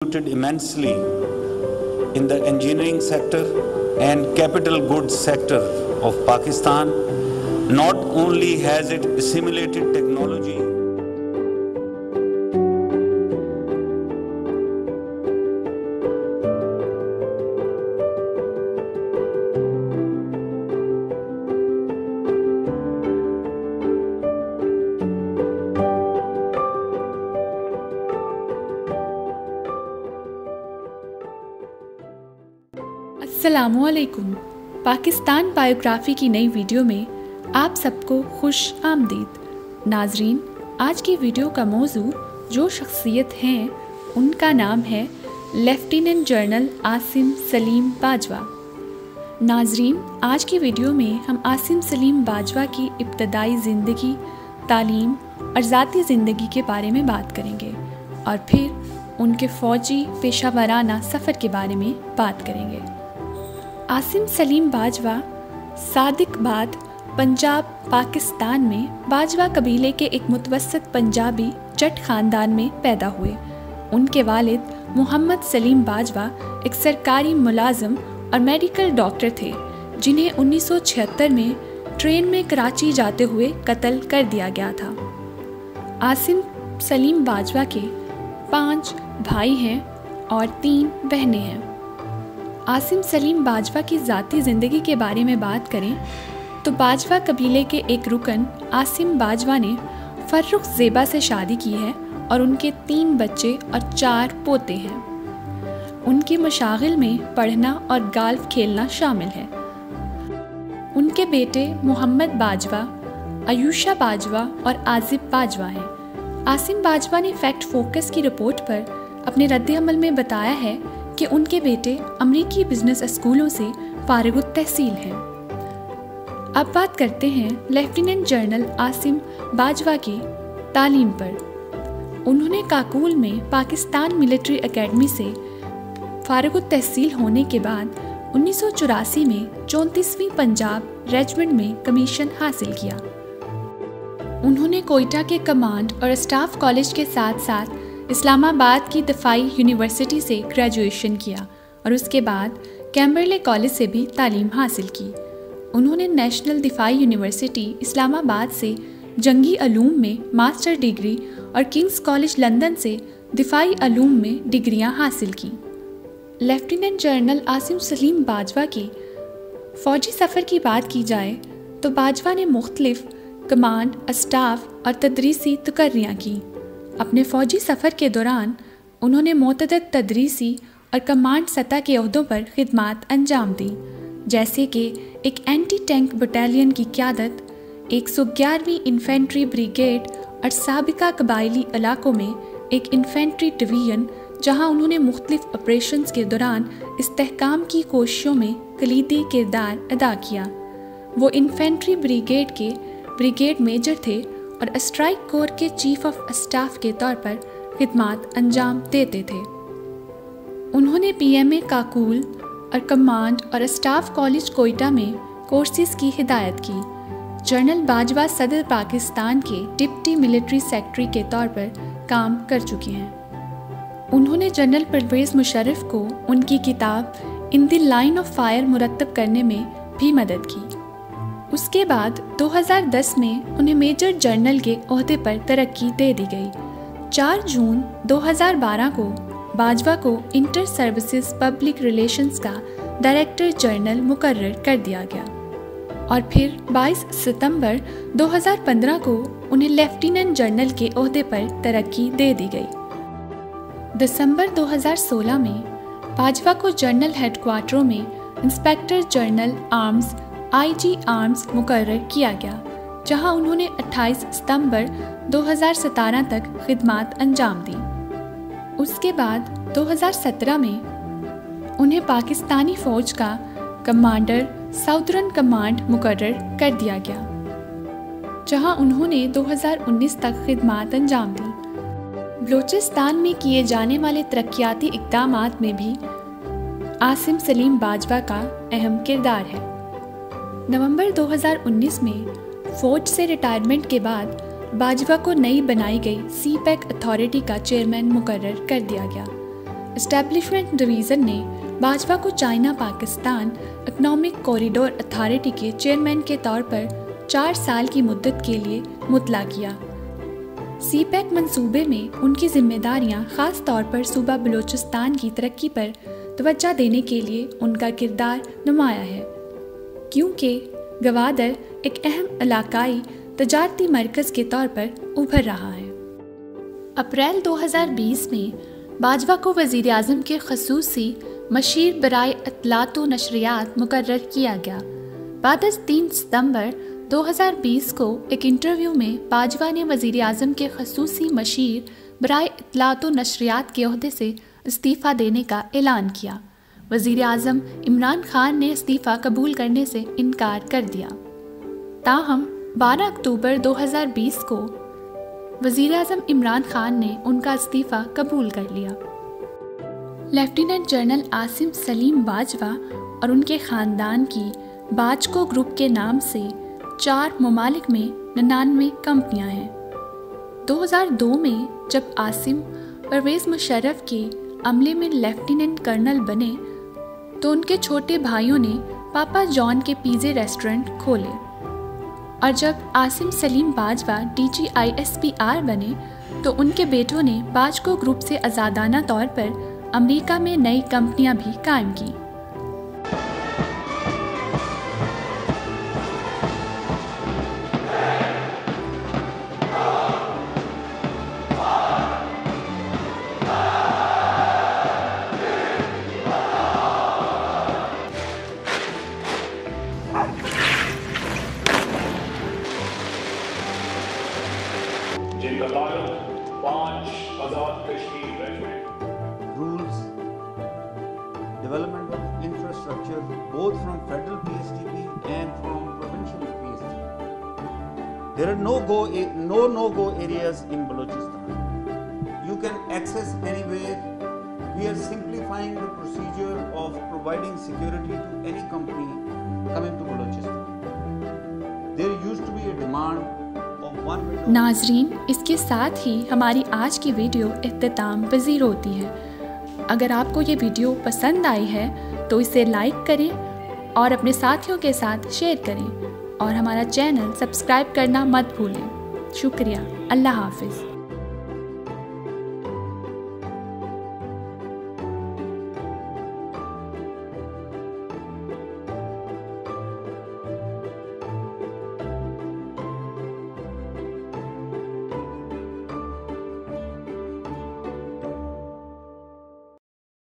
contributed immensely in the engineering sector and capital goods sector of Pakistan. Not only has it assimilated technology, अस्सलामुअलैकुम। Pakistan biography की नई video में आप सबको खुश आमदीद। नाजरीन, आज की वीडियो का मौजू जो शख्सियत हैं उनका नाम है लेफ्टिनेंट जनरल आसिम सलीम बाजवा। नाजरीन, आज की वीडियो में हम आसिम सलीम बाजवा की इब्तदाई ज़िंदगी, तालीम और ज़ाती ज़िंदगी के बारे में बात करेंगे और फिर उनके फ़ौजी पेशा वराना सफ़र के बारे में बात करेंगे। आसिम सलीम बाजवा सादिकबाद, पंजाब, पाकिस्तान में बाजवा कबीले के एक मुतवस्सित पंजाबी जट ख़ानदान में पैदा हुए। उनके वालिद मोहम्मद सलीम बाजवा एक सरकारी मुलाजिम और मेडिकल डॉक्टर थे, जिन्हें 1976 में ट्रेन में कराची जाते हुए कत्ल कर दिया गया था। आसिम सलीम बाजवा के 5 भाई हैं और 3 बहनें हैं। आसिम सलीम बाजवा की ज़ाती ज़िंदगी के बारे में बात करें तो बाजवा कबीले के एक रुकन आसिम बाजवा ने फर्रुख ज़ेबा से शादी की है और उनके 3 बच्चे और 4 पोते हैं। उनके मशागिल में पढ़ना और गाल्फ खेलना शामिल है। उनके बेटे मोहम्मद बाजवा, आयुषा बाजवा और आजिब बाजवा हैं। आसिम बाजवा ने फैक्ट फोकस की रिपोर्ट पर अपने रद्द-ए-अमल में बताया है कि उनके बेटे अमरीकी बिजनेस स्कूलों से फारिगुत तहसील हैं। अब बात करते हैं लेफ्टिनेंट जनरल आसिम बाजवा की तालीम पर। उन्होंने काकूल में पाकिस्तान मिलिट्री एकेडमी से फारिगुत तहसील होने के बाद 1984 में 34वीं पंजाब रेजिमेंट में कमीशन हासिल किया। उन्होंने कोयटा के कमांड और स्टाफ कॉलेज के साथ साथ इस्लामाबाद की दफ़ाई यूनिवर्सिटी से ग्रेजुएशन किया और उसके बाद कैम्बरले कॉलेज से भी तालीम हासिल की। उन्होंने नेशनल दफ़ाई यूनिवर्सिटी इस्लामाबाद से जंगी अलूम में मास्टर डिग्री और किंग्स कॉलेज लंदन से दफ़ाई अलूम में डिग्रियां हासिल की। लेफ्टिनेंट जनरल आसिम सलीम बाजवा की फ़ौजी सफ़र की बात की जाए तो बाजवा ने मुख्तलिफ कमांड, स्टाफ और तदरीसी तकर्रियाँ की। अपने फ़ौजी सफ़र के दौरान उन्होंने मुतअद्दिद तदरीसी और कमांड सतह के ओहदों पर खिदमात अंजाम दी, जैसे कि एक एंटी टैंक बटालियन की क़यादत, 111वीं इन्फेंट्री ब्रिगेड और साबिका कबायली इलाकों में एक इन्फेंट्री डिवीज़न, जहां उन्होंने मुख्तलिफ ऑपरेशंस के दौरान इस्तेहकाम की कोशिशों में कलीदी किरदार अदा किया। वो इन्फेंट्री ब्रिगेड के ब्रिगेड मेजर थे और स्ट्राइक कोर के चीफ ऑफ स्टाफ के तौर पर खिदमात अंजाम देते थे। उन्होंने PMA काकूल और कमांड और स्टाफ कॉलेज कोयटा में कोर्सेज की हिदायत की। जनरल बाजवा सदर पाकिस्तान के डिप्टी मिलिट्री सेक्रेटरी के तौर पर काम कर चुके हैं। उन्होंने जनरल परवेज़ मुशर्रफ को उनकी किताब in the line of fire मुरतब करने में भी मदद की। उसके बाद 2010 में उन्हें मेजर जनरल के ओहदे पर तरक्की दे दी गई। 4 जून 2012 को बाजवा को इंटर सर्विसेज पब्लिक रिलेशंस का डायरेक्टर जनरल मुकर्रर कर दिया गया और फिर 22 सितंबर 2015 को उन्हें लेफ्टिनेंट जनरल के ओहदे पर तरक्की दे दी गई। दिसंबर 2016 में बाजवा को जनरल हेडक्वार्टरों में inspector general arms IG arms मुकर्रर किया गया, जहां उन्होंने 28 सितंबर 2017 तक खिदमात अंजाम दी। उसके बाद 2017 में उन्हें पाकिस्तानी फ़ौज का कमांडर साउदर्न कमांड मुकर्रर कर दिया गया, जहां उन्होंने 2019 तक खिदमात अंजाम दी। बलूचिस्तान में किए जाने वाले तरक्याती इक़दामात में भी आसिम सलीम बाजवा का अहम किरदार है। नवंबर 2019 में फ़ौज से रिटायरमेंट के बाद बाजवा को नई बनाई गई CPEC अथॉरिटी का चेयरमैन मुकर्रर कर दिया गया। एस्टेब्लिशमेंट डिवीज़न ने बाजवा को China Pakistan economic corridor authority के चेयरमैन के तौर पर 4 साल की मुद्दत के लिए मुतला किया। सीपैक मंसूबे में उनकी जिम्मेदारियां ख़ास तौर पर सूबा बलूचिस्तान की तरक्की पर तवज्जो देने के लिए उनका किरदार नुमाया है, क्योंकि गवादर एक अहम इलाकाई तजारती मरकज़ के तौर पर उभर रहा है। अप्रैल 2020 में बाजवा को वज़ीर आज़म के ख़ुसूसी मशीर बराए इत्तलात व नशरियात मुकर्रर किया गया। बाद 3 सितंबर 2020 को एक इंटरव्यू में बाजवा ने वज़ीर आज़म के ख़ुसूसी मशीर बराए इत्तलात व नशरियात के ओहदे से इस्तीफ़ा देने का ऐलान किया। वज़ीर आज़म इमरान खान ने इस्तीफ़ा कबूल करने से इनकार कर दिया। ताहम 12 अक्टूबर 2020 को वज़ीर आज़म इमरान खान ने उनका इस्तीफ़ा कबूल कर लिया। लेफ्टिनेंट जनरल आसिम सलीम बाजवा और उनके ख़ानदान की बाजको ग्रुप के नाम से 4 ममालिक में 99 कंपनियां हैं। 2002 में जब आसिम परवेज़ मुशर्रफ के अमले में लेफ्टिनेंट कर्नल बने तो उनके छोटे भाइयों ने पापा जॉन के पिज़्ज़ा रेस्टोरेंट खोले, और जब आसिम सलीम बाजवा DGISPR बने तो उनके बेटों ने बाजको ग्रुप से आज़ादाना तौर पर अमेरिका में नई कंपनियां भी कायम की। जिनका ताल्लुक 5 Azad Kashmir regiment. Rules, development of infrastructure both from federal PSTP and from provincial PSTP. There are no-go areas in Balochistan. You can access anywhere. We are simplifying the procedure of providing security to any company coming to Balochistan. There used to be a demand. नाजरीन, इसके साथ ही हमारी आज की video इख्तिताम पज़ीर होती है। अगर आपको ये वीडियो पसंद आई है तो इसे लाइक करें और अपने साथियों के साथ शेयर करें, और हमारा चैनल सब्सक्राइब करना मत भूलें। शुक्रिया। अल्लाह हाफ़िज़।